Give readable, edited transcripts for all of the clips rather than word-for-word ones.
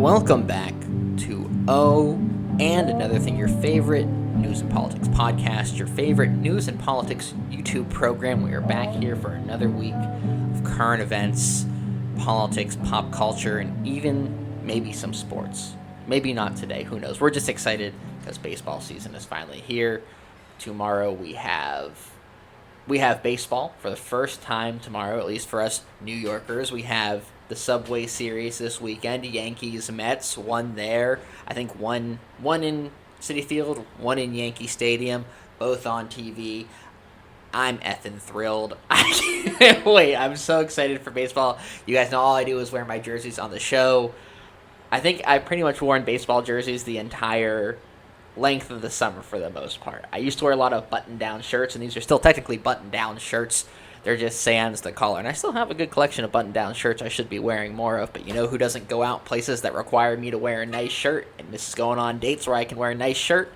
Welcome back to and Another Thing, your favorite news and politics podcast, your favorite news and politics YouTube program. We are back here for another week of current events, politics, pop culture, and even maybe some sports. Maybe not today, who knows. We're just excited because baseball season is finally here. Tomorrow we have baseball for the first time tomorrow, at least for us New Yorkers. We have the Subway Series this weekend. Yankees, Mets, one there. I think one in Citi Field, one in Yankee Stadium, both on TV. I'm effing thrilled. I can't wait. I'm so excited for baseball. You guys know all I do is wear my jerseys on the show. I think I've pretty much worn baseball jerseys the entire length of the summer for the most part. I used to wear a lot of button-down shirts, and these are still technically button-down shirts. They're just sans the collar. And I still have a good collection of button-down shirts I should be wearing more of. But you know who doesn't go out places that require me to wear a nice shirt and misses going on dates where I can wear a nice shirt?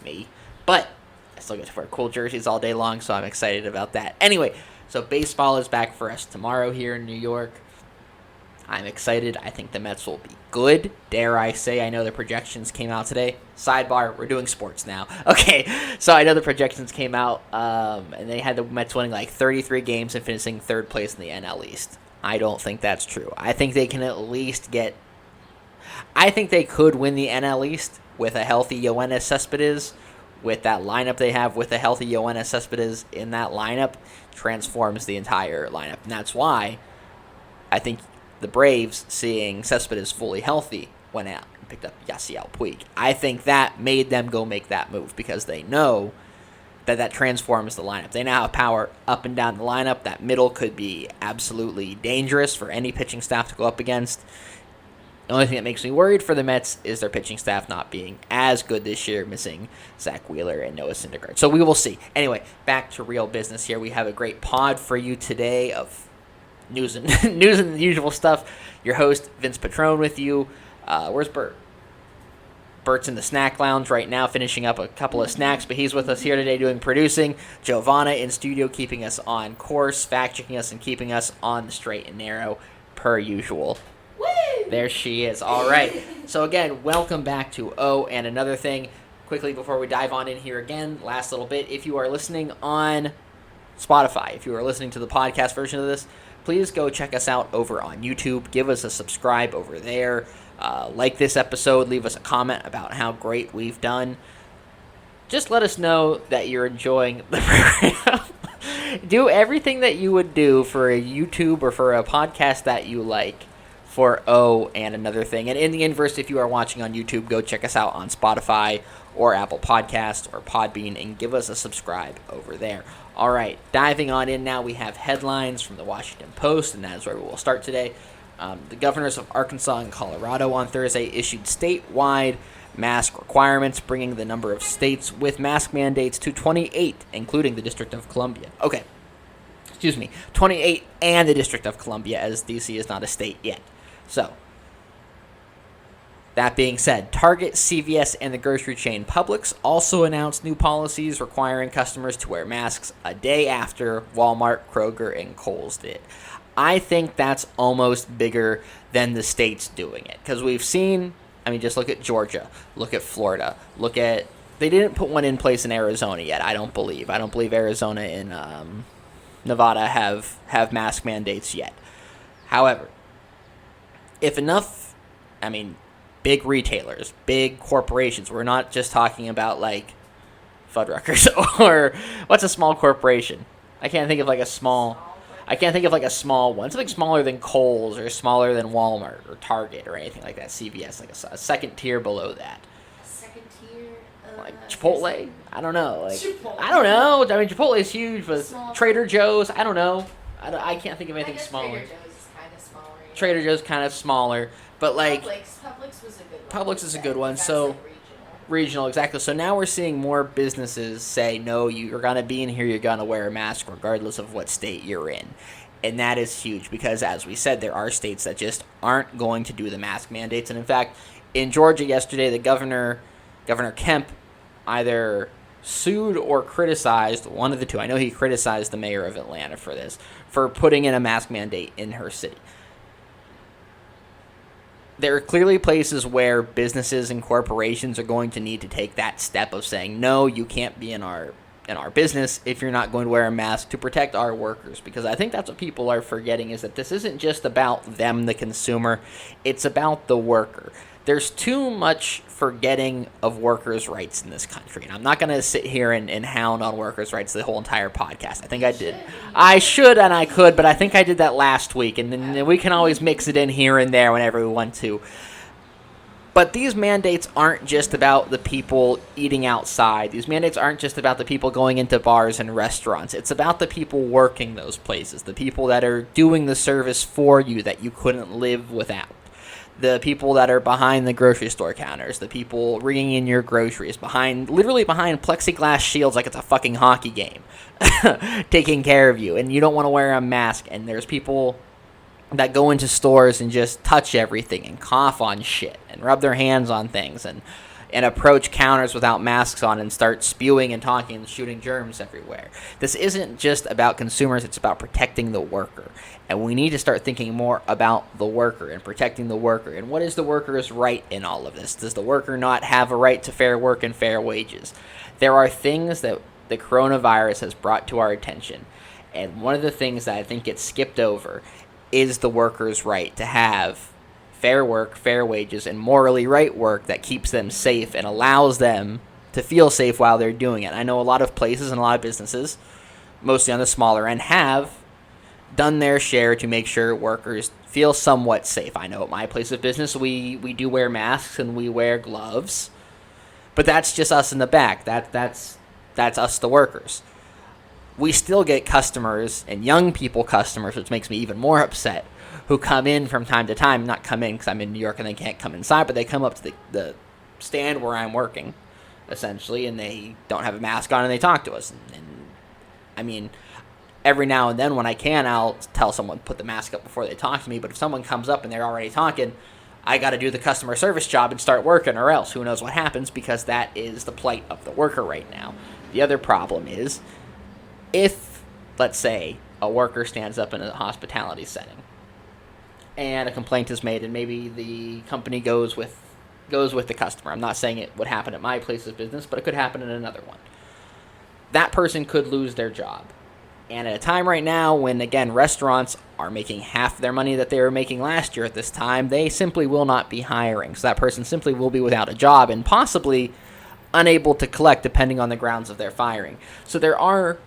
Me. But I still get to wear cool jerseys all day long, so I'm excited about that. Anyway, so baseball is back for us tomorrow here in New York. I'm excited. I think the Mets will be good, dare I say. I know the projections came out today. Sidebar, we're doing sports now. Okay, so I know the projections came out, and they had the Mets winning like 33 games and finishing third place in the NL East. I don't think that's true. I think they can at least I think they could win the NL East with a healthy Yoenis Cespedes. With that lineup they have, with a healthy Yoenis Cespedes in that lineup, transforms the entire lineup. And that's why I think the Braves, seeing Cespedes fully healthy, went out and picked up Yasiel Puig. I think that made them go make that move because they know that transforms the lineup. They now have power up and down the lineup. That middle could be absolutely dangerous for any pitching staff to go up against. The only thing that makes me worried for the Mets is their pitching staff not being as good this year, missing Zach Wheeler and Noah Syndergaard. So we will see. Anyway, back to real business here. We have a great pod for you today of news and the usual stuff. Your host, Vince Patrone, with you. Where's Bert? Bert's in the snack lounge right now, finishing up a couple of snacks, but he's with us here today doing producing. Giovanna in studio, keeping us on course, fact-checking us, and keeping us on the straight and narrow, per usual. Woo! There she is. All right. So again, welcome back to and Another Thing. Quickly, before we dive on in here again, last little bit, if you are listening on Spotify, if you are listening to the podcast version of this, please go check us out over on YouTube. Give us a subscribe over there. Like this episode. Leave us a comment about how great we've done. Just let us know that you're enjoying the program. Do everything that you would do for a YouTube or for a podcast that you like for and Another Thing. And in the inverse, if you are watching on YouTube, go check us out on Spotify or Apple Podcasts or Podbean and give us a subscribe over there. All right, diving on in now, we have headlines from the Washington Post, and that is where we will start today. The governors of Arkansas and Colorado on Thursday issued statewide mask requirements, bringing the number of states with mask mandates to 28, including the District of Columbia. 28 and the District of Columbia, as D.C. is not a state yet. So, that being said, Target, CVS, and the grocery chain Publix also announced new policies requiring customers to wear masks a day after Walmart, Kroger, and Kohl's did. I think that's almost bigger than the states doing it. Because we've seen, just look at Georgia, look at Florida, they didn't put one in place in Arizona yet, I don't believe. I don't believe Arizona and Nevada have mask mandates yet. However, if enough, big retailers, big corporations. We're not just talking about like Fuddruckers or what's a small corporation? I can't think of a small one. Something smaller than Kohl's or smaller than Walmart or Target or anything like that. CVS, like a second tier below that. Second tier? Like Chipotle? I don't know. Chipotle. I don't know. Chipotle is huge, but Small. Trader Joe's, I don't know. I can't think of anything smaller. Trader Joe's is kind of smaller. But like Publix was a good one. Publix is a good one. That's So like regional, exactly. So now we're seeing more businesses say, no, you're going to be in here, you're going to wear a mask regardless of what state you're in. And that is huge because, as we said, there are states that just aren't going to do the mask mandates. And in fact, in Georgia yesterday, the Governor Kemp, either sued or criticized, one of the two. I know he criticized the mayor of Atlanta for this, for putting in a mask mandate in her city. there are clearly places where businesses and corporations are going to need to take that step of saying, no, you can't be in our business if you're not going to wear a mask to protect our workers. Because I think that's what people are forgetting, is that this isn't just about them, the consumer. It's about the worker. There's too much forgetting of workers' rights in this country. And I'm not going to sit here and hound on workers' rights the whole entire podcast. I think I did. I should and I could, but I think I did that last week. And then we can always mix it in here and there whenever we want to. But these mandates aren't just about the people eating outside. These mandates aren't just about the people going into bars and restaurants. It's about the people working those places, the people that are doing the service for you that you couldn't live without. The people that are behind the grocery store counters, the people ringing in your groceries, literally behind plexiglass shields like it's a fucking hockey game, taking care of you. And you don't want to wear a mask. And there's people that go into stores and just touch everything and cough on shit and rub their hands on things and approach counters without masks on and start spewing and talking and shooting germs everywhere. This isn't just about consumers, it's about protecting the worker. And we need to start thinking more about the worker and protecting the worker. And what is the worker's right in all of this? Does the worker not have a right to fair work and fair wages? There are things that the coronavirus has brought to our attention. And one of the things that I think gets skipped over is the worker's right to have fair work, fair wages, and morally right work that keeps them safe and allows them to feel safe while they're doing it. I know a lot of places and a lot of businesses, mostly on the smaller end, have done their share to make sure workers feel somewhat safe. I know at my place of business, we do wear masks and we wear gloves, but that's just us in the back. That's us, the workers. We still get customers, and young people customers, which makes me even more upset, who come in from time to time. Not come in because I'm in New York and they can't come inside, but they come up to the stand where I'm working, essentially, and they don't have a mask on and they talk to us. And I mean, every now and then when I can, I'll tell someone put the mask up before they talk to me, but if someone comes up and they're already talking, I got to do the customer service job and start working, or else who knows what happens, because that is the plight of the worker right now. The other problem is, if, let's say, a worker stands up in a hospitality setting and a complaint is made and maybe the company goes with the customer. I'm not saying it would happen at my place of business, but it could happen in another one. That person could lose their job. And at a time right now when, again, restaurants are making half their money that they were making last year at this time, they simply will not be hiring. So that person simply will be without a job and possibly unable to collect depending on the grounds of their firing. So there are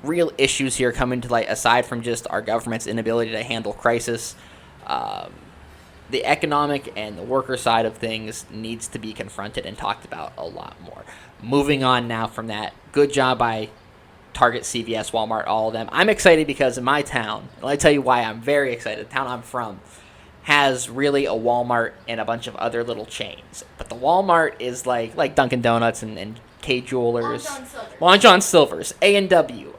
real issues here coming to light aside from just our government's inability to handle crisis. The economic and the worker side of things needs to be confronted and talked about a lot more. Moving on now from that, good job by Target, CVS, Walmart, all of them. I'm excited because in my town, and let me tell you why I'm very excited, the town I'm from has really a Walmart and a bunch of other little chains. But the Walmart is like Dunkin' Donuts and K Jewelers, Long John Silver's, A&W,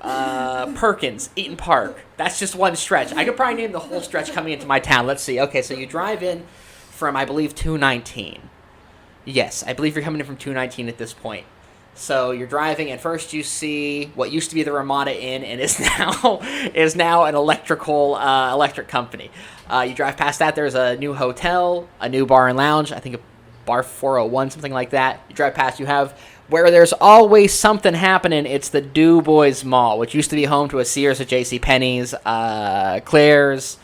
Perkins, Eaton Park. That's just one stretch. I could probably name the whole stretch coming into my town. Let's see. Okay, so you drive in from, I believe, 219. Yes, I believe you're coming in from 219 at this point. So you're driving, and first you see what used to be the Ramada Inn and is now an electric company. You drive past that. There's a new hotel, a new bar and lounge. I think a Bar 401, something like that. You drive past. You have where there's always something happening. It's the Du Bois Mall, which used to be home to a Sears, a JCPenney's, Claire's,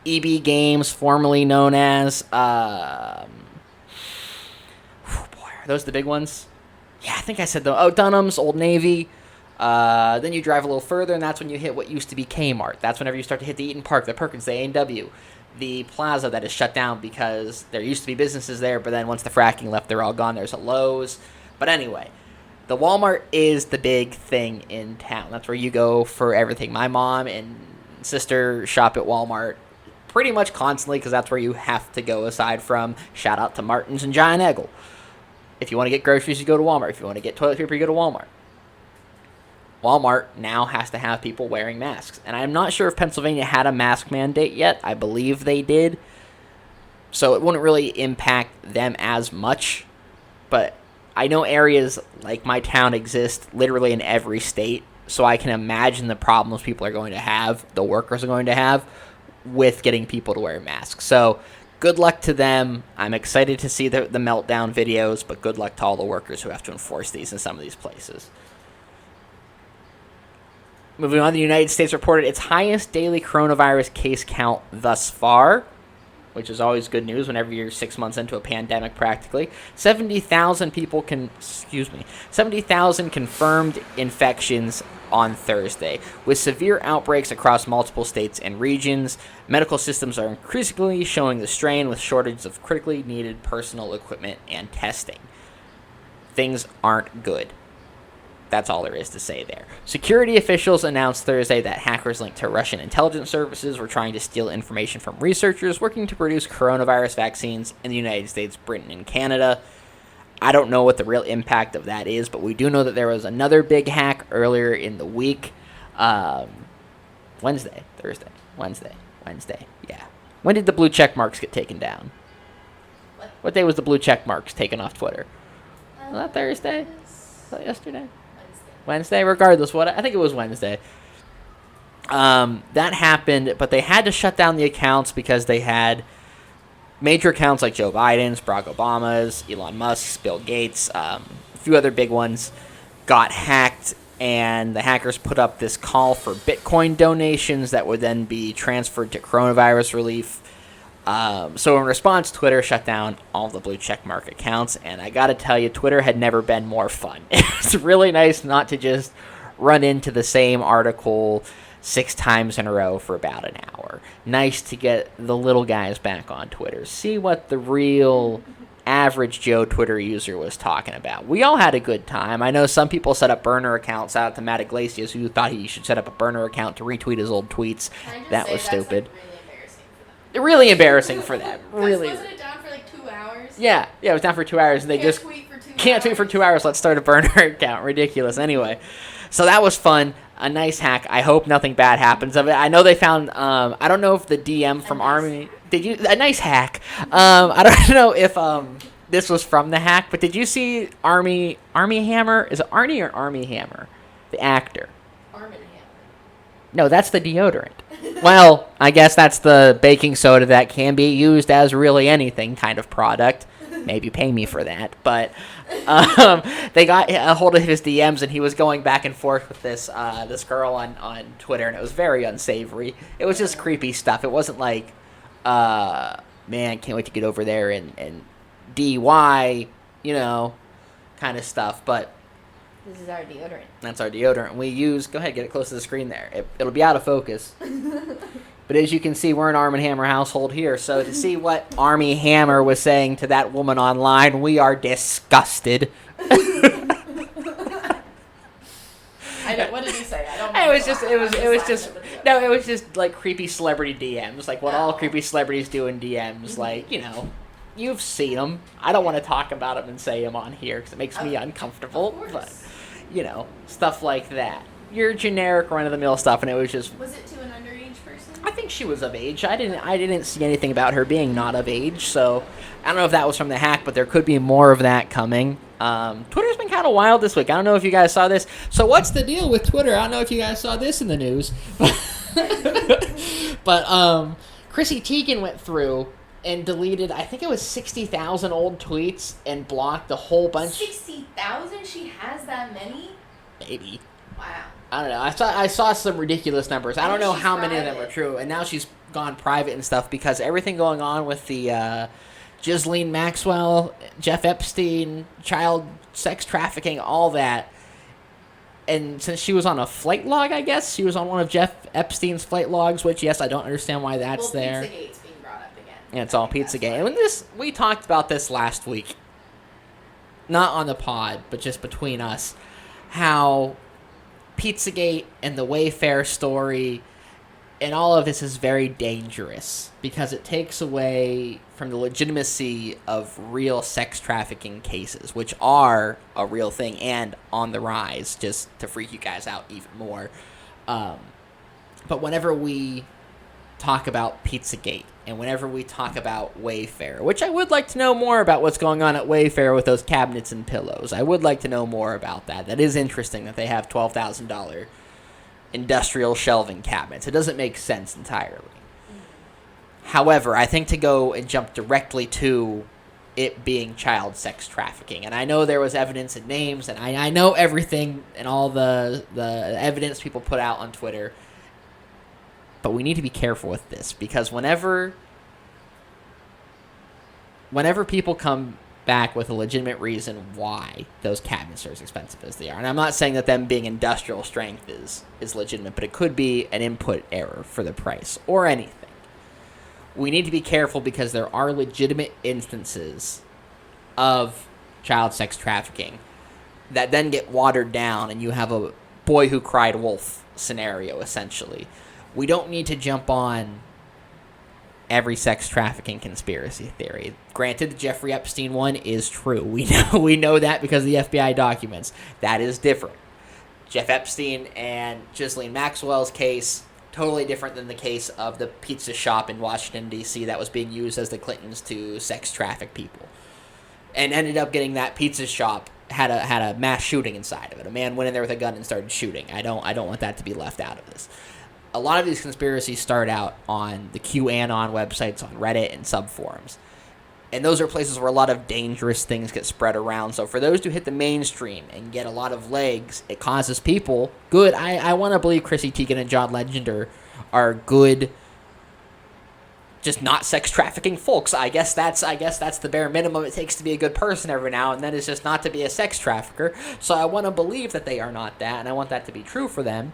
EB Games, formerly known as. Are those the big ones? Yeah, I think I said Dunham's, Old Navy. Then you drive a little further, and that's when you hit what used to be Kmart. That's whenever you start to hit the Eaton Park, the Perkins, the A&W, the plaza that is shut down because there used to be businesses there, but then once the fracking left, they're all gone. There's a Lowe's. But anyway, the Walmart is the big thing in town. That's where you go for everything. My mom and sister shop at Walmart pretty much constantly because that's where you have to go, aside from shout out to Martin's and Giant Eagle. If you want to get groceries, you go to Walmart. If you want to get toilet paper, you go to Walmart. Walmart now has to have people wearing masks. And I'm not sure if Pennsylvania had a mask mandate yet. I believe they did. So it wouldn't really impact them as much. But I know areas like my town exist literally in every state. So I can imagine the problems people are going to have, the workers are going to have, with getting people to wear masks. So good luck to them. I'm excited to see the meltdown videos, but good luck to all the workers who have to enforce these in some of these places. Moving on, the United States reported its highest daily coronavirus case count thus far, which is always good news whenever you're 6 months into a pandemic practically. 70,000 confirmed infections on Thursday. With severe outbreaks across multiple states and regions, medical systems are increasingly showing the strain with shortages of critically needed personal equipment and testing. Things aren't good. That's all there is to say there. Security officials announced Thursday that hackers linked to Russian intelligence services were trying to steal information from researchers working to produce coronavirus vaccines in the United States, Britain, and Canada. I don't know what the real impact of that is, but we do know that there was another big hack earlier in the week. Wednesday. Yeah. When did the blue check marks get taken down? What day was the blue check marks taken off Twitter? Was that Thursday? Was that yesterday? Wednesday, regardless what, I think it was Wednesday. That happened, but they had to shut down the accounts because they had major accounts like Joe Biden's, Barack Obama's, Elon Musk's, Bill Gates, a few other big ones got hacked, and the hackers put up this call for Bitcoin donations that would then be transferred to coronavirus relief. So in response, Twitter shut down all the blue checkmark accounts, and I gotta tell you, Twitter had never been more fun. It's really nice not to just run into the same article 6 times in a row for about an hour. Nice to get the little guys back on Twitter. See what the real average Joe Twitter user was talking about. We all had a good time. I know some people set up burner accounts. Out to Matt Iglesias, who thought he should set up a burner account to retweet his old tweets. That was stupid. Really embarrassing for them. Really. Wasn't it down for like 2 hours? Yeah, it was down for 2 hours, and they just can't tweet for 2 hours. Let's start a burner account. Ridiculous. Anyway, so that was fun. A nice hack. I hope nothing bad happens of it. I know they found. I don't know if the DM from Army. Did you a nice hack? I don't know if this was from the hack, but did you see Army Hammer? Is it Arnie or Army Hammer? The actor. Arm and Hammer. No, that's the deodorant. Well, I guess that's the baking soda that can be used as really anything kind of product. Maybe pay me for that. But they got a hold of his DMs, and he was going back and forth with this girl on Twitter, and it was very unsavory. It was just creepy stuff. It wasn't like, man, can't wait to get over there and DY, kind of stuff. But this is our deodorant. That's our deodorant. We use... Go ahead, get it close to the screen there. It'll be out of focus. But as you can see, we're an Arm & Hammer household here. So to see what Army Hammer was saying to that woman online, we are disgusted. I know. What did he say? I don't know. It was just like creepy celebrity DMs. Like what all creepy celebrities do in DMs. Like, you've seen them. I don't want to talk about them and say them on here because it makes me uncomfortable. But, stuff like that. Your generic run-of-the-mill stuff, and it was just... Was it to an underage person? I think she was of age. I didn't see anything about her being not of age, so I don't know if that was from the hack, but there could be more of that coming. Twitter's been kind of wild this week. I don't know if you guys saw this. So what's the deal with Twitter? I don't know if you guys saw this in the news. But Chrissy Teigen went through and deleted, I think it was 60,000 old tweets and blocked a whole bunch. 60,000? She has that many? Maybe. Wow. I don't know. I saw some ridiculous numbers. I don't know how many of them are true. And now she's gone private and stuff because everything going on with the Ghislaine Maxwell, Jeff Epstein, child sex trafficking, all that. And since she was on a flight log, I guess, she was on one of Jeff Epstein's flight logs, which, yes, I don't understand why that's there. Pizzagate's being brought up again. Yeah, it's all Pizzagate. And we talked about this last week. Not on the pod, but just between us. How Pizzagate and the Wayfair story and all of this is very dangerous because it takes away from the legitimacy of real sex trafficking cases, which are a real thing and on the rise, just to freak you guys out even more. But whenever we talk about Pizzagate and whenever we talk about Wayfair, which I would like to know more about what's going on at Wayfair with those cabinets and pillows. I would like to know more about that. That is interesting that they have $12,000 industrial shelving cabinets. It doesn't make sense entirely. However, I think to go and jump directly to it being child sex trafficking, and I know there was evidence and names, and I know everything and all the evidence people put out on Twitter, but we need to be careful with this, because whenever people come back with a legitimate reason why those cabinets are as expensive as they are, and I'm not saying that them being industrial strength is legitimate, but it could be an input error for the price or anything. We need to be careful, because there are legitimate instances of child sex trafficking that then get watered down, and you have a boy who cried wolf scenario, essentially. We don't need to jump on every sex trafficking conspiracy theory. Granted, the Jeffrey Epstein one is true. We know that because of the FBI documents. That is different. Jeff Epstein and Ghislaine Maxwell's case, totally different than the case of the pizza shop in Washington, D.C. that was being used as the Clintons to sex traffic people. And ended up getting that pizza shop had a mass shooting inside of it. A man went in there with a gun and started shooting. I don't want that to be left out of this. A lot of these conspiracies start out on the QAnon websites, on Reddit, and subforums. And those are places where a lot of dangerous things get spread around. So for those who hit the mainstream and get a lot of legs, it causes people good. I want to believe Chrissy Teigen and John Legend are good, just not sex trafficking folks. I guess that's the bare minimum it takes to be a good person every now and then, is just not to be a sex trafficker. So I want to believe that they are not that, and I want that to be true for them.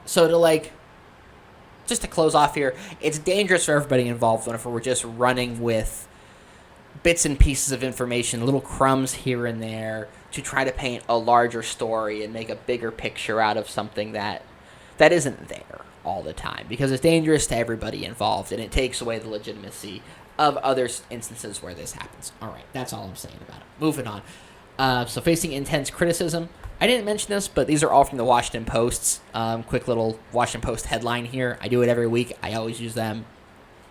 So just to close off here, it's dangerous for everybody involved whenever we're just running with bits and pieces of information, little crumbs here and there, to try to paint a larger story and make a bigger picture out of something that isn't there all the time, because it's dangerous to everybody involved, and it takes away the legitimacy of other instances where this happens. All right, that's all I'm saying about it. Moving on. So facing intense criticism. I didn't mention this, but these are all from the Washington Post's quick little Washington Post headline here. I do it every week. I always use them.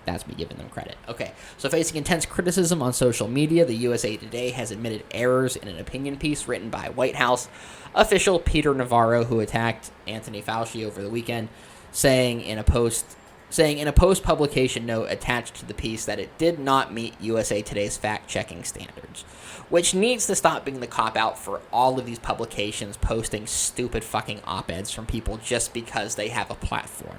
That's me giving them credit. Okay, so facing intense criticism on social media, the USA Today has admitted errors in an opinion piece written by White House official Peter Navarro, who attacked Anthony Fauci over the weekend, saying in a post-publication note attached to the piece that it did not meet USA Today's fact-checking standards, which needs to stop being the cop-out for all of these publications posting stupid fucking op-eds from people just because they have a platform.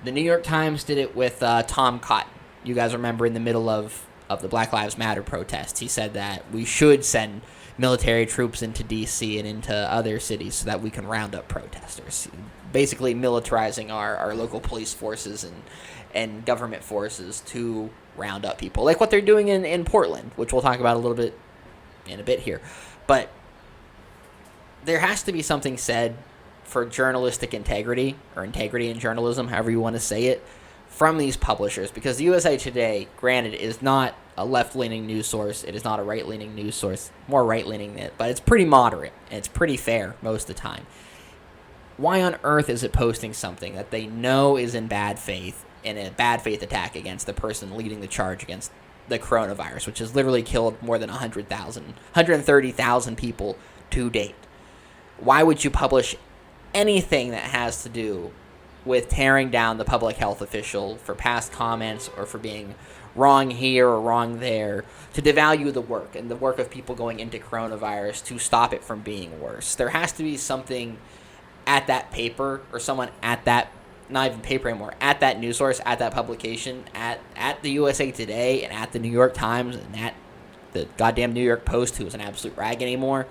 The New York Times did it with Tom Cotton. You guys remember in the middle of the Black Lives Matter protests, he said that we should send military troops into D.C. and into other cities so that we can round up protesters, basically militarizing our local police forces and government forces to round up people, like what they're doing in Portland, which we'll talk about a little bit in a bit here. But there has to be something said for journalistic integrity, or integrity in journalism, however you want to say it, from these publishers, because the USA Today, granted, is not a left-leaning news source. It is not a right-leaning news source, more right-leaning than it, but it's pretty moderate, and it's pretty fair most of the time. Why on earth is it posting something that they know is in bad faith, in a bad faith attack against the person leading the charge against the coronavirus, which has literally killed more than 130,000 people to date? Why would you publish anything that has to do with tearing down the public health official for past comments or for being wrong here or wrong there, to devalue the work and the work of people going into coronavirus to stop it from being worse? There has to be something at that paper, or someone at that, not even paper anymore, at that news source, at that publication, at the USA Today and at the New York Times and at the goddamn New York Post, who is an absolute rag anymore,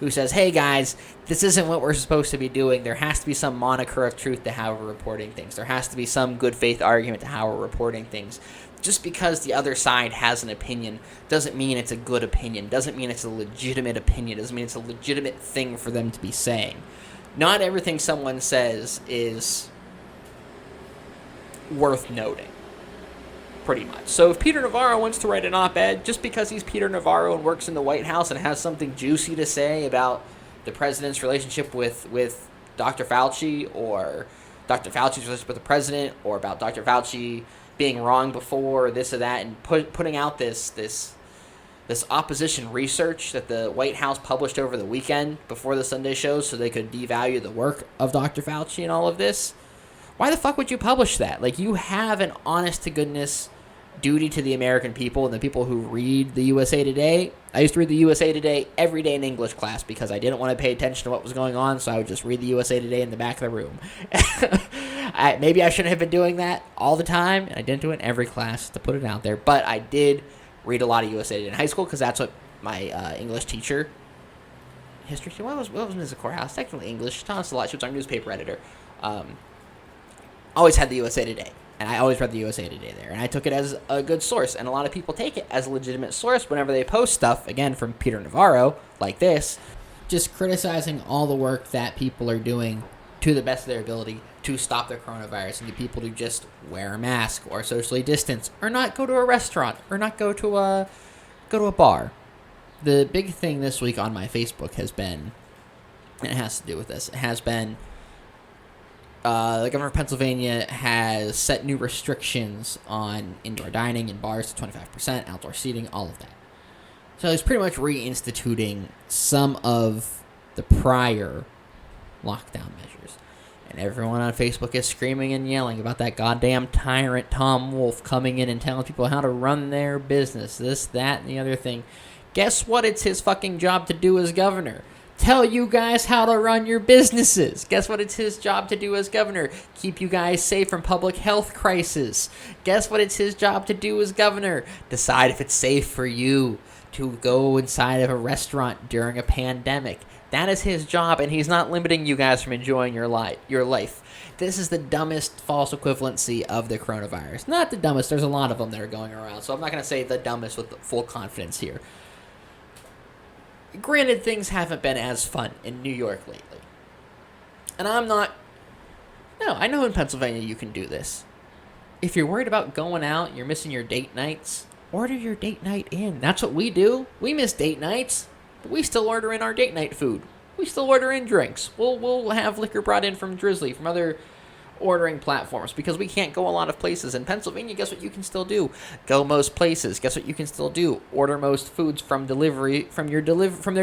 who says, hey guys, this isn't what we're supposed to be doing. There has to be some moniker of truth to how we're reporting things. There has to be some good faith argument to how we're reporting things. Just because the other side has an opinion doesn't mean it's a good opinion, doesn't mean it's a legitimate opinion, doesn't mean it's a legitimate thing for them to be saying. Not everything someone says is worth noting, pretty much. So if Peter Navarro wants to write an op-ed, just because he's Peter Navarro and works in the White House and has something juicy to say about the president's relationship with Dr. Fauci, or Dr. Fauci's relationship with the president, or about Dr. Fauci being wrong before, or this or that, and putting out this opposition research that the White House published over the weekend before the Sunday shows so they could devalue the work of Dr. Fauci and all of this, Why the fuck would you publish that? Like, you have an honest-to-goodness duty to the American people and the people who read the USA Today. I used to read the USA Today every day in English class because I didn't want to pay attention to what was going on, so I would just read the USA Today in the back of the room. Maybe I shouldn't have been doing that all the time, and I didn't do it in every class to put it out there, but I did read a lot of USA Today in high school because that's what my English teacher, history teacher, what was Mrs. Courthouse? Technically English. She taught us a lot. She was our newspaper editor. Always had the USA Today. And I always read the USA Today there. And I took it as a good source. And a lot of people take it as a legitimate source whenever they post stuff, again, from Peter Navarro, like this, just criticizing all the work that people are doing to the best of their ability to stop the coronavirus and get people to just wear a mask or socially distance or not go to a restaurant or not go to a bar. The big thing this week on my Facebook has been, and it has to do with this, it has been the governor of Pennsylvania has set new restrictions on indoor dining in bars to 25%, outdoor seating, all of that. So he's pretty much reinstituting some of the prior lockdown measures. And everyone on Facebook is screaming and yelling about that goddamn tyrant Tom Wolf coming in and telling people how to run their business, this, that, and the other thing. Guess what it's his fucking job to do as governor? Tell you guys how to run your businesses. Guess what it's his job to do as governor? Keep you guys safe from public health crisis. Guess what it's his job to do as governor? Decide if it's safe for you to go inside of a restaurant during a pandemic. That is his job, and he's not limiting you guys from enjoying your life. This is the dumbest false equivalency of the coronavirus. Not the dumbest. There's a lot of them that are going around, so I'm not going to say the dumbest with full confidence here. Granted, things haven't been as fun in New York lately. And I know in Pennsylvania you can do this. If you're worried about going out, you're missing your date nights, order your date night in. That's what we do. We miss date nights, but we still order in our date night food. We still order in drinks. We'll have liquor brought in from Drizzly, from other ordering platforms, because we can't go a lot of places. In Pennsylvania, guess what you can still do? Go most places. Guess what you can still do? Order most foods from delivery, from their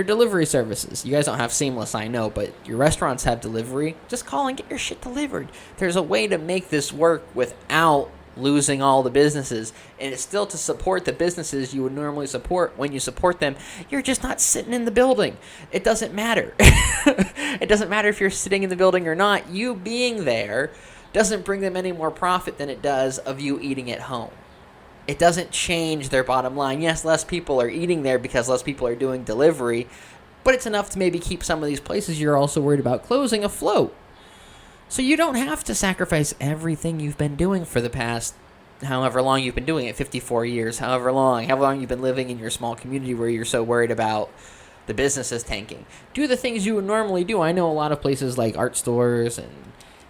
delivery services. You guys don't have Seamless, I know, but your restaurants have delivery. Just call and get your shit delivered. There's a way to make this work without losing all the businesses, and it's still to support the businesses you would normally support. When you support them, you're just not sitting in the building. It doesn't matter. It doesn't matter if you're sitting in the building or not. You being there doesn't bring them any more profit than it does of you eating at home. It doesn't change their bottom line. Yes, less people are eating there because less people are doing delivery, but it's enough to maybe keep some of these places you're also worried about closing afloat. So you don't have to sacrifice everything you've been doing for the past however long you've been doing it, 54 years, however long you've been living in your small community where you're so worried about the businesses tanking. Do the things you would normally do. I know a lot of places like art stores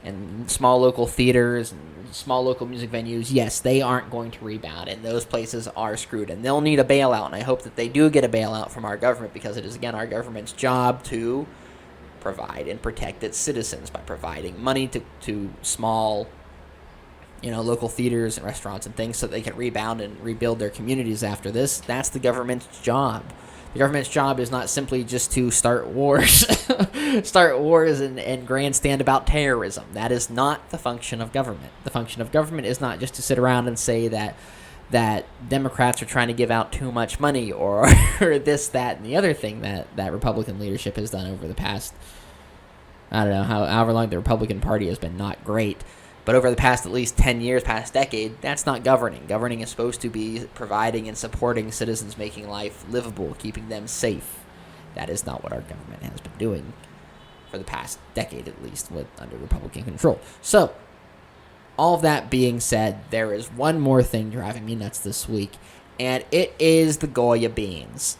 and small local theaters and small local music venues, yes, they aren't going to rebound, and those places are screwed, and they'll need a bailout, and I hope that they do get a bailout from our government, because it is, again, our government's job to provide and protect its citizens by providing money to small, local theaters and restaurants and things so they can rebound and rebuild their communities after this. That's the government's job. The government's job is not simply just to start wars, and grandstand about terrorism. That is not the function of government. The function of government is not just to sit around and say that Democrats are trying to give out too much money or this, that, and the other thing that Republican leadership has done over the past, I don't know, however long the Republican Party has been not great. But over the past at least 10 years, past decade, that's not governing. Governing is supposed to be providing and supporting citizens, making life livable, keeping them safe. That is not what our government has been doing for the past decade, at least, under Republican control. So, all of that being said, there is one more thing driving me nuts this week, and it is the Goya beans.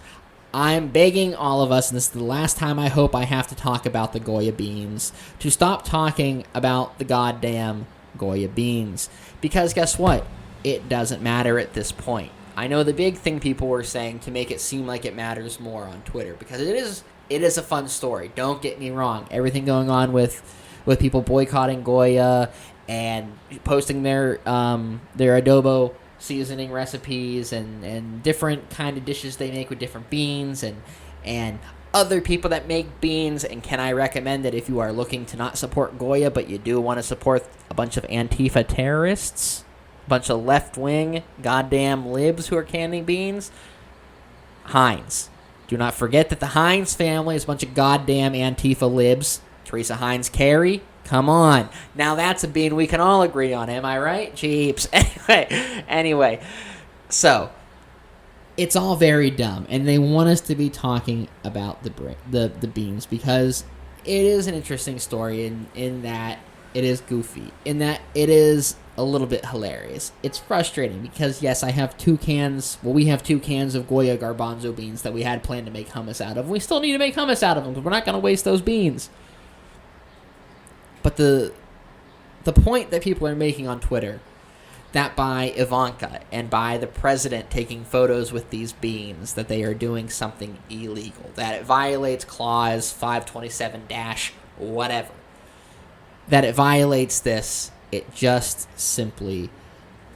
I'm begging all of us, and this is the last time I hope I have to talk about the Goya beans, to stop talking about the goddamn Goya beans. Because guess what? It doesn't matter at this point. I know the big thing people were saying to make it seem like it matters more on Twitter, because it is a fun story. Don't get me wrong. Everything going on with people boycotting Goya and posting their adobo seasoning recipes and different kind of dishes they make with different beans and other people that make beans, and can I recommend that if you are looking to not support Goya, but you do want to support a bunch of Antifa terrorists, a bunch of left-wing goddamn libs who are canning beans, Heinz. Do not forget that the Heinz family is a bunch of goddamn Antifa libs. Teresa Heinz Carey, come on. Now that's a bean we can all agree on, am I right? Jeeps. Anyway, so it's all very dumb, and they want us to be talking about the beans because it is an interesting story in that it is goofy, in that it is a little bit hilarious. It's frustrating because, yes, we have 2 cans of Goya garbanzo beans that we had planned to make hummus out of. We still need to make hummus out of them because we're not going to waste those beans. But the point that people are making on Twitter, that by Ivanka and by the president taking photos with these beans, that they are doing something illegal, that it violates clause 527-whatever, that it violates this, it just simply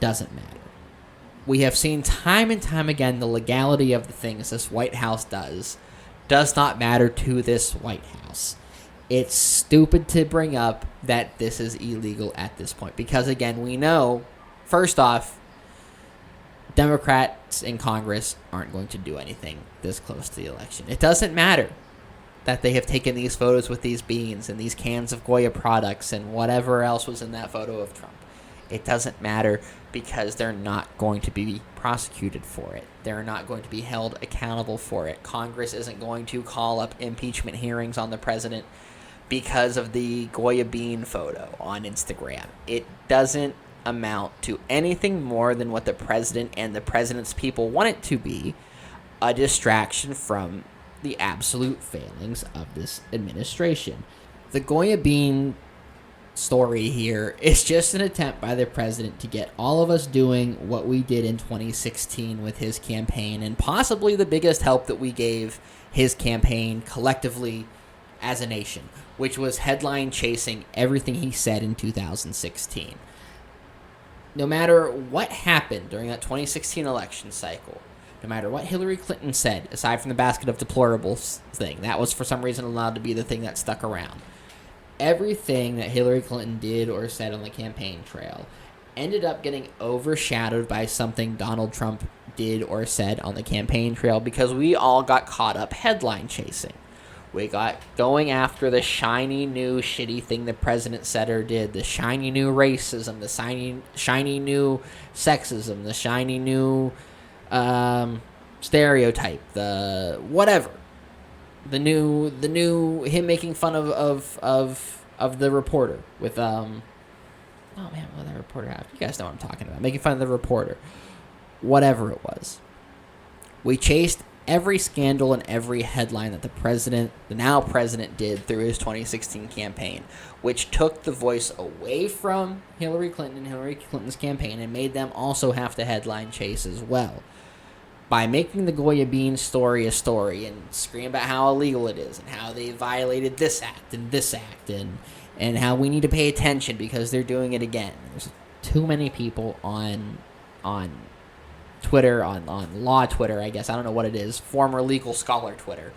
doesn't matter. We have seen time and time again the legality of the things this White House does not matter to this White House. It's stupid to bring up that this is illegal at this point because, again, we know, first off, Democrats in Congress aren't going to do anything this close to the election. It doesn't matter that they have taken these photos with these beans and these cans of Goya products and whatever else was in that photo of Trump. It doesn't matter because they're not going to be prosecuted for it. They're not going to be held accountable for it. Congress isn't going to call up impeachment hearings on the president because of the Goya bean photo on Instagram. It doesn't amount to anything more than what the president and the president's people want it to be, a distraction from the absolute failings of this administration. The Goya bean story here is just an attempt by the president to get all of us doing what we did in 2016 with his campaign, and possibly the biggest help that we gave his campaign collectively as a nation, which was headline chasing everything he said in 2016. No matter what happened during that 2016 election cycle, no matter what Hillary Clinton said, aside from the basket of deplorables thing, that was for some reason allowed to be the thing that stuck around. Everything that Hillary Clinton did or said on the campaign trail ended up getting overshadowed by something Donald Trump did or said on the campaign trail because we all got caught up headline chasing. We got going after the shiny new shitty thing the president said or did, the shiny new racism, the shiny new sexism, the shiny new stereotype, the whatever, the new him making fun of the reporter with oh man, what did that reporter have? You guys know what I'm talking about. Making fun of the reporter, whatever it was. We chased every scandal and every headline that the now president, did through his 2016 campaign, which took the voice away from Hillary Clinton and Hillary Clinton's campaign and made them also have to headline chase as well. By making the Goya Bean story a story and scream about how illegal it is and how they violated this act and how we need to pay attention because they're doing it again. There's too many people on Twitter, on law Twitter, I guess. I don't know what it is. Former legal scholar Twitter.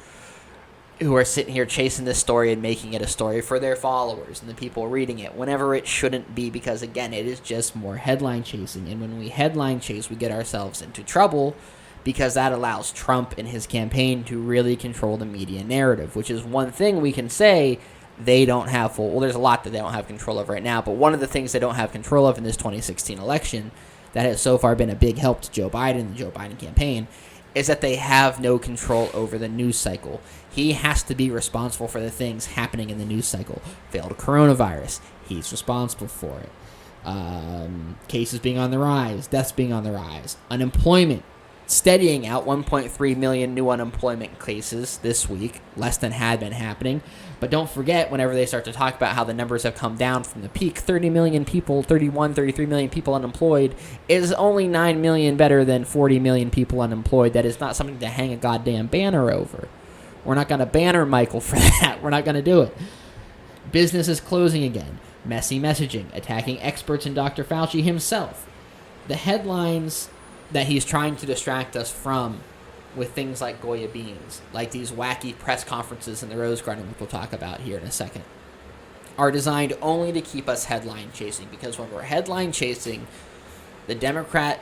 Who are sitting here chasing this story and making it a story for their followers and the people reading it, whenever it shouldn't be, because, again, it is just more headline chasing. And when we headline chase, we get ourselves into trouble because that allows Trump and his campaign to really control the media narrative, which is one thing we can say they don't have full... Well, there's a lot that they don't have control of right now, but one of the things they don't have control of in this 2016 election that has so far been a big help to Joe Biden and the Joe Biden campaign is that they have no control over the news cycle. He has to be responsible for the things happening in the news cycle. Failed coronavirus, he's responsible for it. Cases being on the rise, deaths being on the rise, unemployment steadying out, 1.3 million new unemployment cases this week, less than had been happening. But don't forget, whenever they start to talk about how the numbers have come down from the peak, 30 million people, 33 million people unemployed is only 9 million better than 40 million people unemployed. That is not something to hang a goddamn banner over. We're not going to banner Michael for that. We're not going to do it. Business is closing again. Messy messaging, attacking experts and Dr. Fauci himself. The headlines that he's trying to distract us from with things like Goya beans, like these wacky press conferences in the Rose Garden, which we'll talk about here in a second, are designed only to keep us headline chasing. Because when we're headline chasing, the Democratic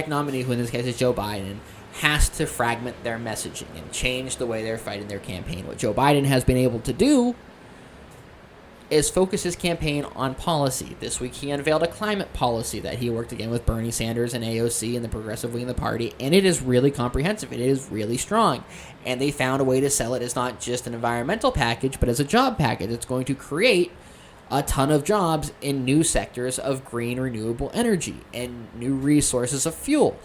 nominee, who in this case is Joe Biden, has to fragment their messaging and change the way they're fighting their campaign. What Joe Biden has been able to do is focus his campaign on policy. This week he unveiled a climate policy that he worked again with Bernie Sanders and AOC and the progressive wing of the party, and it is really comprehensive. It is really strong. And they found a way to sell it as not just an environmental package, but as a job package. It's going to create a ton of jobs in new sectors of green renewable energy and new resources of fuel.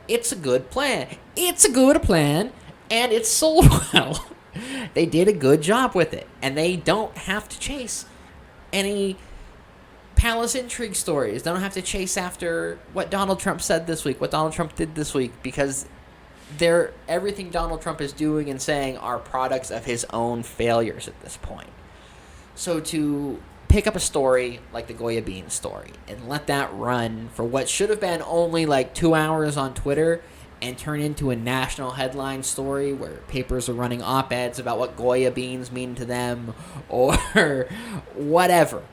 It's a good plan. And it's sold well. They did a good job with it, and they don't have to chase any palace intrigue stories. They don't have to chase after what Donald Trump said this week, what Donald Trump did this week, because everything Donald Trump is doing and saying are products of his own failures at this point. So to pick up a story like the Goya Beans story and let that run for what should have been only like 2 hours on Twitter and turn into a national headline story where papers are running op-eds about what Goya beans mean to them or whatever.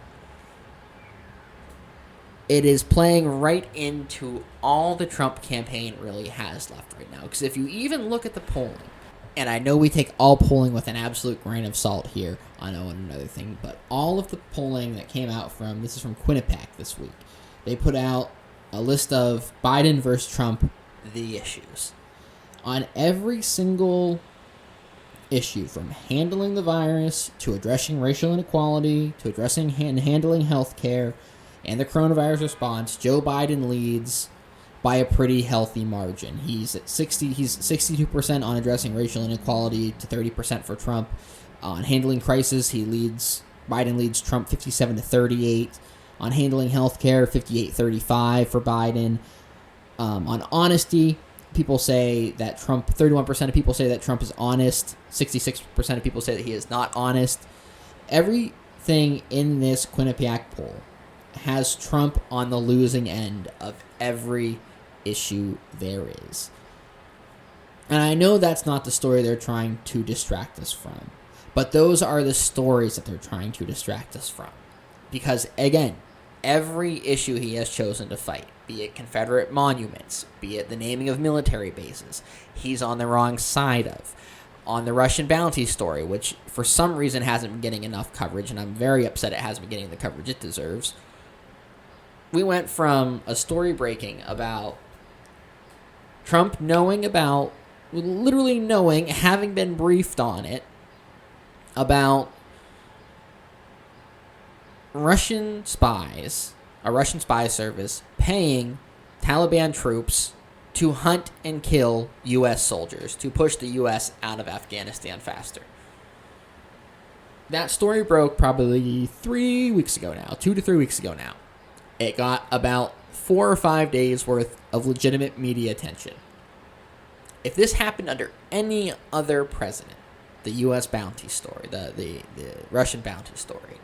It is playing right into all the Trump campaign really has left right now. Because if you even look at the polling, and I know we take all polling with an absolute grain of salt here, I know another thing, but all of the polling that came out this is from Quinnipiac this week, they put out a list of Biden versus Trump the issues. On every single issue, from handling the virus to addressing racial inequality to addressing and handling health care and the coronavirus response, Joe Biden leads by a pretty healthy margin. He's 62% on addressing racial inequality to 30% for Trump. On handling crisis, Biden leads Trump 57-38. On handling health care, 58-35 for Biden. On honesty, people say that 31% of people say that Trump is honest. 66% of people say that he is not honest. Everything in this Quinnipiac poll has Trump on the losing end of every issue there is. And I know that's not the story they're trying to distract us from, but those are the stories that they're trying to distract us from. Because, again, every issue he has chosen to fight, be it Confederate monuments, be it the naming of military bases, he's on the wrong side of. On the Russian bounty story, which for some reason hasn't been getting enough coverage, and I'm very upset it hasn't been getting the coverage it deserves. We went from a story breaking about Trump literally knowing, having been briefed on it, about Russian spies, a Russian spy service, paying Taliban troops to hunt and kill U.S. soldiers, to push the U.S. out of Afghanistan faster. That story broke probably 3 weeks ago now, 2 to 3 weeks ago now. It got about 4 or 5 days worth of legitimate media attention. If this happened under any other president, the U.S. bounty story, the Russian bounty story,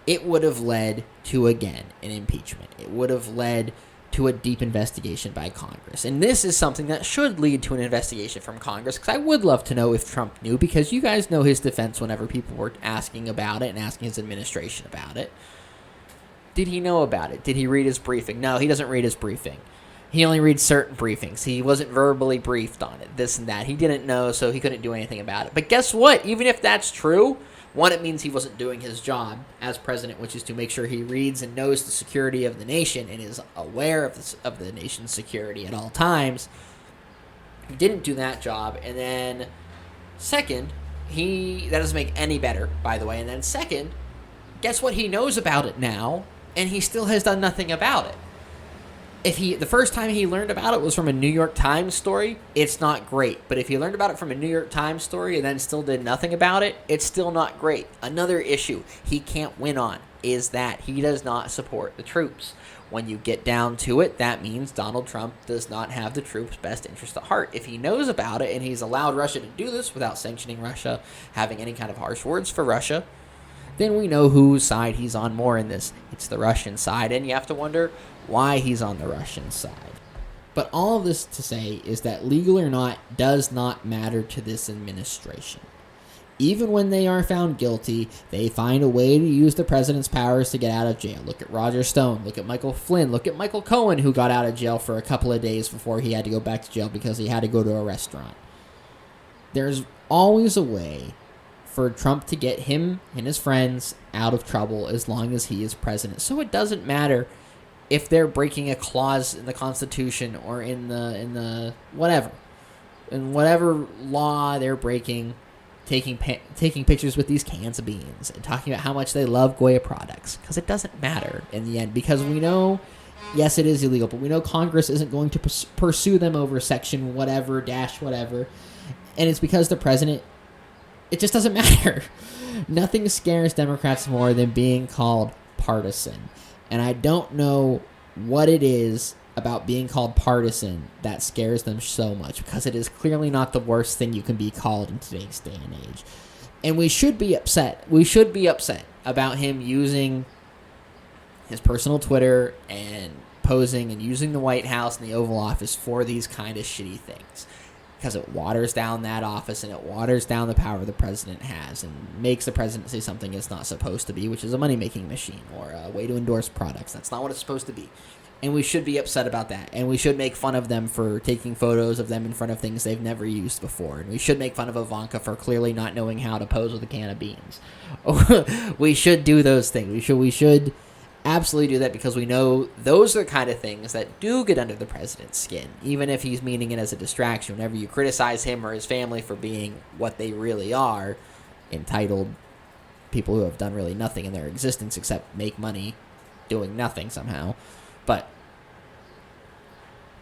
it would have led to, again, an impeachment. It would have led to a deep investigation by Congress. And this is something that should lead to an investigation from Congress, because I would love to know if Trump knew, because you guys know his defense whenever people were asking about it and asking his administration about it. Did he know about it? Did he read his briefing? No, he doesn't read his briefing. He only reads certain briefings. He wasn't verbally briefed on it, this and that. He didn't know, so he couldn't do anything about it. But guess what? Even if that's true, one, it means he wasn't doing his job as president, which is to make sure he reads and knows the security of the nation and is aware of the nation's security at all times. He didn't do that job. And then second, that doesn't make any better, by the way. And then second, guess what? He knows about it now, and he still has done nothing about it. The first time he learned about it was from a New York Times story, it's not great. But if he learned about it from a New York Times story and then still did nothing about it, it's still not great. Another issue he can't win on is that he does not support the troops. When you get down to it, that means Donald Trump does not have the troops' best interest at heart. If he knows about it and he's allowed Russia to do this without sanctioning Russia, having any kind of harsh words for Russia, then we know whose side he's on more in this. It's the Russian side, and you have to wonder why he's on the Russian side. But all of this to say is that legal or not does not matter to this administration. Even when they are found guilty, they find a way to use the president's powers to get out of jail. Look at Roger Stone. Look at Michael Flynn. Look at Michael Cohen, who got out of jail for a couple of days before he had to go back to jail because he had to go to a restaurant. There's always a way for Trump to get him and his friends out of trouble as long as he is president. So it doesn't matter if they're breaking a clause in the Constitution or in the whatever law they're breaking. Taking pictures with these cans of beans and talking about how much they love Goya products, because it doesn't matter in the end, because we know, yes, it is illegal, but we know Congress isn't going to pursue them over section whatever dash whatever, and it's because the president, it just doesn't matter. Nothing scares Democrats more than being called partisan, and I don't know what it is about being called partisan that scares them so much, because it is clearly not the worst thing you can be called in today's day and age. And we should be upset. We should be upset about him using his personal Twitter and posing and using the White House and the Oval Office for these kind of shitty things, because it waters down that office and it waters down the power the president has and makes the president say something it's not supposed to be, which is a money-making machine or a way to endorse products. That's not what it's supposed to be. And we should be upset about that. And we should make fun of them for taking photos of them in front of things they've never used before. And we should make fun of Ivanka for clearly not knowing how to pose with a can of beans. We should do those things. We should absolutely do that, because we know those are the kind of things that do get under the president's skin, even if he's meaning it as a distraction. Whenever you criticize him or his family for being what they really are, entitled people who have done really nothing in their existence except make money doing nothing somehow. But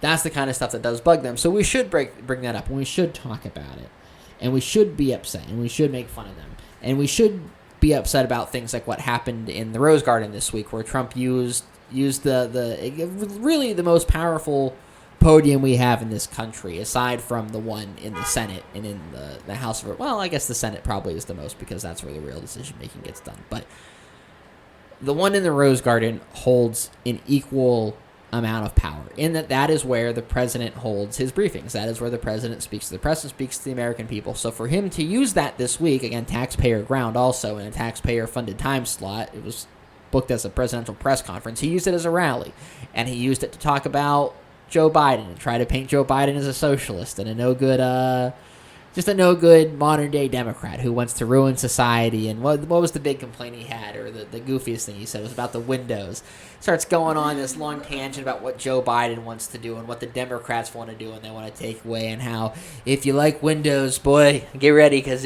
that's the kind of stuff that does bug them. So we should bring that up, and we should talk about it. And we should be upset, and we should make fun of them. And we should be upset about things like what happened in the Rose Garden this week, where Trump used the really the most powerful podium we have in this country, aside from the one in the Senate and in the House of... Well, I guess the Senate probably is the most, because that's where the real decision-making gets done. But the one in the Rose Garden holds an equal amount of power, in that is where the president holds his briefings. That is where the president speaks to the press and speaks to the American people. So for him to use that this week, again, taxpayer ground also, in a taxpayer-funded time slot, it was booked as a presidential press conference, he used it as a rally. And he used it to talk about Joe Biden and try to paint Joe Biden as a socialist and a no-good... just a no-good modern-day Democrat who wants to ruin society. And what was the big complaint he had, or the goofiest thing he said, was about the windows. Starts going on this long tangent about what Joe Biden wants to do and what the Democrats want to do and they want to take away, and how if you like windows, boy, get ready, because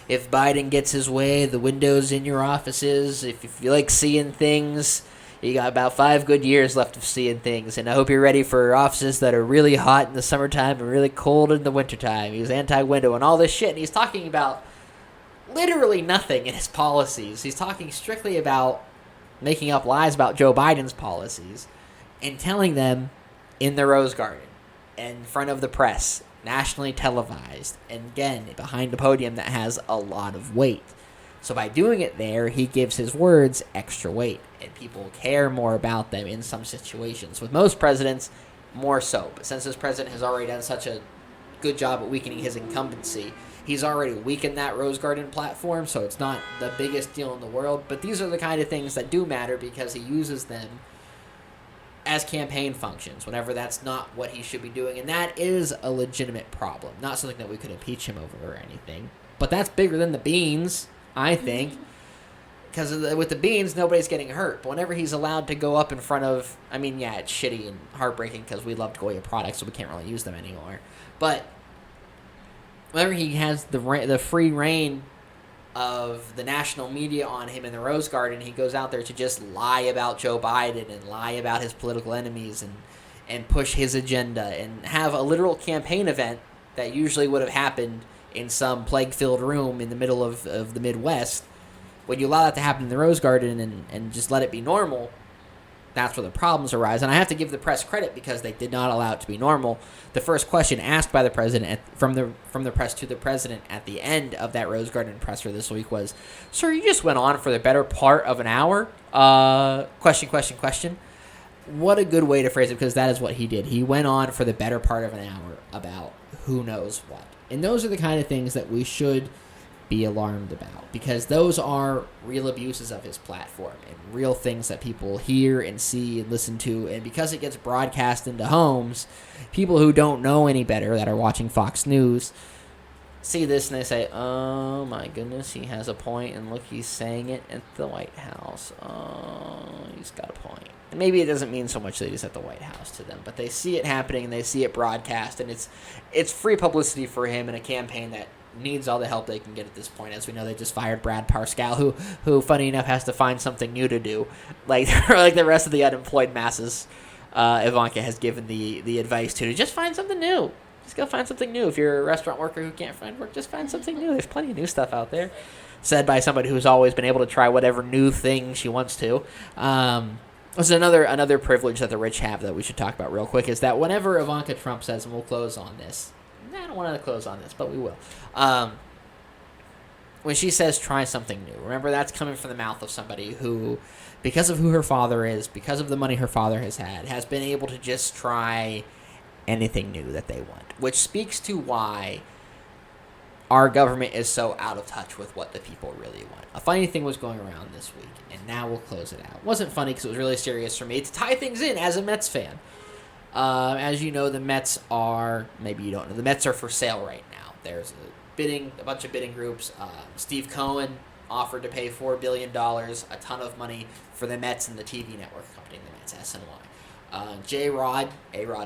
if Biden gets his way, the windows in your offices, if you like seeing things... You got about 5 good years left of seeing things, and I hope you're ready for offices that are really hot in the summertime and really cold in the wintertime. He's anti-window and all this shit, and he's talking about literally nothing in his policies. He's talking strictly about making up lies about Joe Biden's policies and telling them in the Rose Garden, in front of the press, nationally televised, and again, behind a podium that has a lot of weight. So by doing it there, he gives his words extra weight, and people care more about them in some situations. With most presidents, more so. But since this president has already done such a good job at weakening his incumbency, he's already weakened that Rose Garden platform, so it's not the biggest deal in the world. But these are the kind of things that do matter, because he uses them as campaign functions whenever that's not what he should be doing. And that is a legitimate problem. Not something that we could impeach him over or anything. But that's bigger than the beans, I think, because with the beans, nobody's getting hurt. But whenever he's allowed to go up in front of... I mean, yeah, it's shitty and heartbreaking because we loved Goya products, so we can't really use them anymore. But whenever he has the free reign of the national media on him in the Rose Garden, he goes out there to just lie about Joe Biden and lie about his political enemies and push his agenda and have a literal campaign event that usually would have happened in some plague-filled room in the middle of the Midwest. When you allow that to happen in the Rose Garden and just let it be normal, that's where the problems arise. And I have to give the press credit, because they did not allow it to be normal. The first question asked by the president from the press to the president at the end of that Rose Garden presser this week was, "Sir, you just went on for the better part of an hour? Question. what a good way to phrase it, because that is what he did. He went on for the better part of an hour about who knows what. And those are the kind of things that we should be alarmed about, because those are real abuses of his platform and real things that people hear and see and listen to. And because it gets broadcast into homes, people who don't know any better that are watching Fox News see this and they say, oh my goodness, he has a point, and look, he's saying it at the White House. Oh, he's got a point. And maybe it doesn't mean so much that he's at the White House to them, but they see it happening and they see it broadcast, and it's free publicity for him in a campaign that needs all the help they can get at this point. As we know, they just fired Brad Parscale, who funny enough, has to find something new to do, like the rest of the unemployed masses. Ivanka has given the advice to just find something new. Just go find something new. If you're a restaurant worker who can't find work, just find something new. There's plenty of new stuff out there. Said by somebody who's always been able to try whatever new thing she wants to. This is another privilege that the rich have that we should talk about real quick, is that whenever Ivanka Trump says, and we'll close on this, I don't want to close on this, but we will. When she says try something new, remember that's coming from the mouth of somebody who, because of who her father is, because of the money her father has been able to just try anything new that they want, which speaks to why our government is so out of touch with what the people really want. A funny thing was going around this week, and now we'll close it out. It wasn't funny because it was really serious for me to tie things in as a Mets fan. As you know, the Mets are, maybe you don't know, the Mets are for sale right now. There's a bunch of bidding groups. Steve Cohen offered to pay $4 billion, a ton of money for the Mets and the TV network company, the Mets, SNY. A-Rod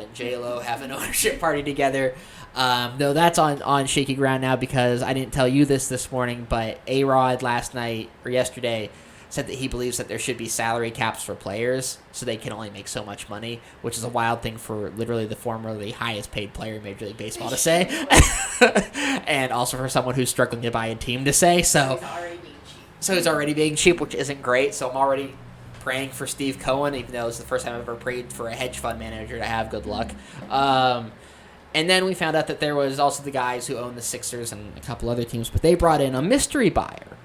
and J-Lo have an ownership party together. Though that's on shaky ground now, because I didn't tell you this morning, but A-Rod last night or yesterday said that he believes that there should be salary caps for players so they can only make so much money, which is a wild thing for literally the formerly highest paid player in Major League Baseball to say. And also for someone who's struggling to buy a team to say. So he's already being cheap, which isn't great. So I'm already praying for Steve Cohen, even though it's the first time I've ever prayed for a hedge fund manager to have good luck. And then we found out that there was also the guys who own the Sixers and a couple other teams, but they brought in a mystery buyer.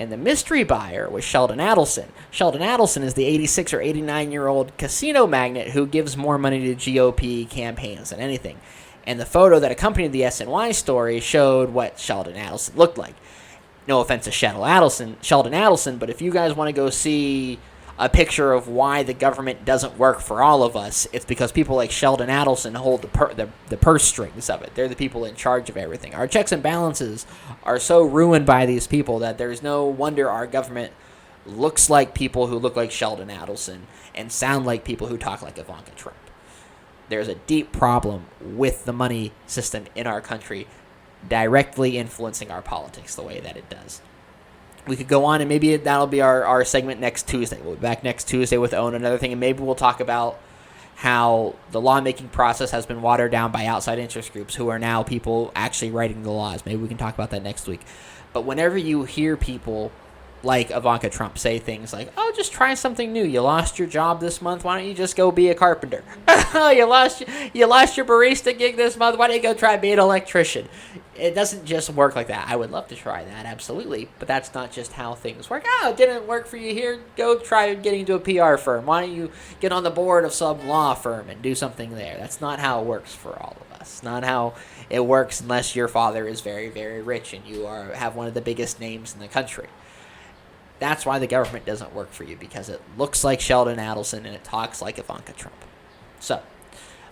And the mystery buyer was Sheldon Adelson. Sheldon Adelson is the 86 or 89-year-old casino magnate who gives more money to GOP campaigns than anything. And the photo that accompanied the SNY story showed what Sheldon Adelson looked like. No offense to Sheldon Adelson, but if you guys want to go see a picture of why the government doesn't work for all of us, it's because people like Sheldon Adelson hold the purse strings of it. They're the people in charge of everything. Our checks and balances are so ruined by these people that there's no wonder our government looks like people who look like Sheldon Adelson and sound like people who talk like Ivanka Trump. There's a deep problem with the money system in our country directly influencing our politics the way that it does. We could go on, and maybe that'll be our segment next Tuesday. We'll be back next Tuesday with Own Another Thing, and maybe we'll talk about how the lawmaking process has been watered down by outside interest groups who are now people actually writing the laws. Maybe we can talk about that next week. But whenever you hear people like Ivanka Trump say things like, oh, just try something new. You lost your job this month. Why don't you just go be a carpenter? Oh, you lost your barista gig this month. Why don't you go try being an electrician? It doesn't just work like that. I would love to try that, absolutely. But that's not just how things work. Oh, it didn't work for you here. Go try getting into a PR firm. Why don't you get on the board of some law firm and do something there? That's not how it works for all of us. Not how it works unless your father is very, very rich and you have one of the biggest names in the country. That's why the government doesn't work for you, because it looks like Sheldon Adelson and it talks like Ivanka Trump. So,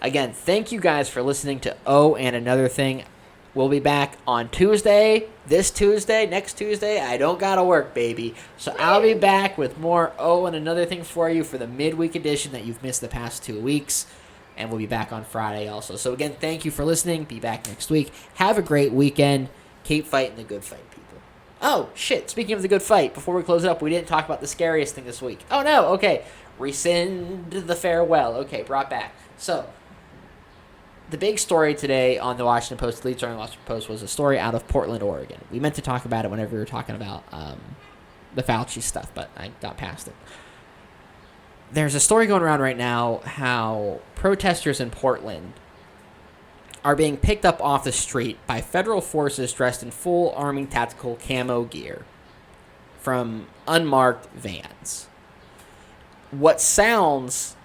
again, thank you guys for listening to and Another Thing. We'll be back on Tuesday, next Tuesday. I don't gotta work, baby. So I'll be back with more and Another Thing for you for the midweek edition that you've missed the past 2 weeks. And we'll be back on Friday also. So again, thank you for listening. Be back next week. Have a great weekend. Keep fighting the good fight. Oh, shit. Speaking of the good fight, before we close it up, we didn't talk about the scariest thing this week. Oh, no. Okay. Rescind the farewell. Okay, brought back. So, the big story today on the Washington Post, the lead story on the Washington Post, was a story out of Portland, Oregon. We meant to talk about it whenever we were talking about the Fauci stuff, but I got past it. There's a story going around right now how protesters in Portland are being picked up off the street by federal forces dressed in full Army tactical camo gear from unmarked vans. What sounds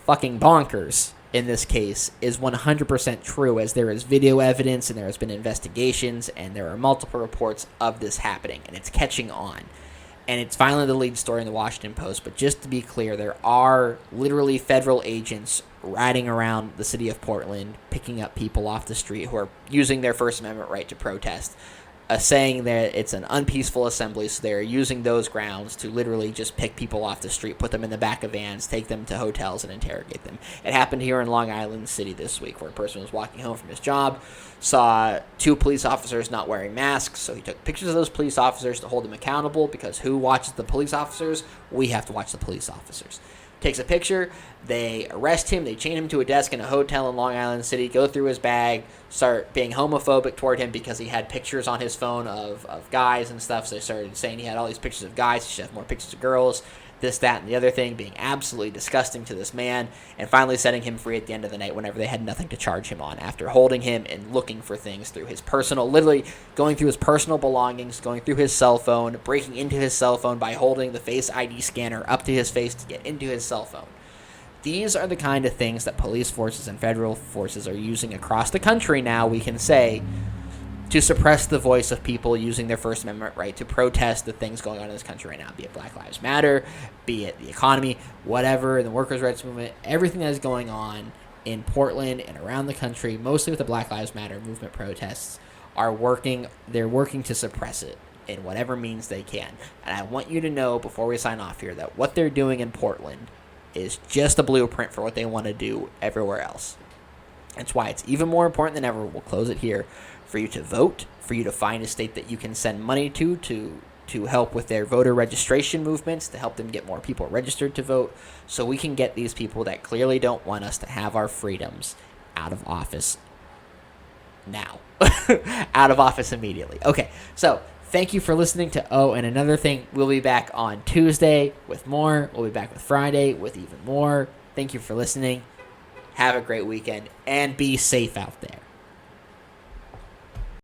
fucking bonkers in this case is 100% true, as there is video evidence and there has been investigations and there are multiple reports of this happening, and it's catching on. And it's finally the lead story in the Washington Post. But just to be clear, there are literally federal agents riding around the city of Portland, picking up people off the street who are using their First Amendment right to protest, saying that it's an unpeaceful assembly, so they're using those grounds to literally just pick people off the street, put them in the back of vans, take them to hotels, and interrogate them. It happened here in Long Island City this week, where a person was walking home from his job, saw 2 police officers not wearing masks, so he took pictures of those police officers to hold them accountable, because who watches the police officers? We have to watch the police officers. Takes a picture, they arrest him, they chain him to a desk in a hotel in Long Island City, go through his bag, start being homophobic toward him because he had pictures on his phone of guys and stuff, so they started saying he had all these pictures of guys, he should have more pictures of girls, this, that, and the other thing, being absolutely disgusting to this man, and finally setting him free at the end of the night whenever they had nothing to charge him on, after holding him and looking for things through his personal, literally going through his personal belongings, going through his cell phone, breaking into his cell phone by holding the Face ID scanner up to his face to get into his cell phone. These are the kind of things that police forces and federal forces are using across the country now, we can say, to suppress the voice of people using their First Amendment right to protest the things going on in this country right now, be it Black Lives Matter, be it the economy, whatever, the workers' rights movement, everything that is going on in Portland and around the country, mostly with the Black Lives Matter movement protests, they're working to suppress it in whatever means they can. And I want you to know, before we sign off here, that what they're doing in Portland is just a blueprint for what they want to do everywhere else. That's why it's even more important than ever, we'll close it here, for you to vote, for you to find a state that you can send money to help with their voter registration movements, to help them get more people registered to vote, so we can get these people that clearly don't want us to have our freedoms out of office now. Out of office immediately. Okay, so thank you for listening to and Another Thing. We'll be back on Tuesday with more. We'll be back with Friday with even more. Thank you for listening. Have a great weekend, and be safe out there.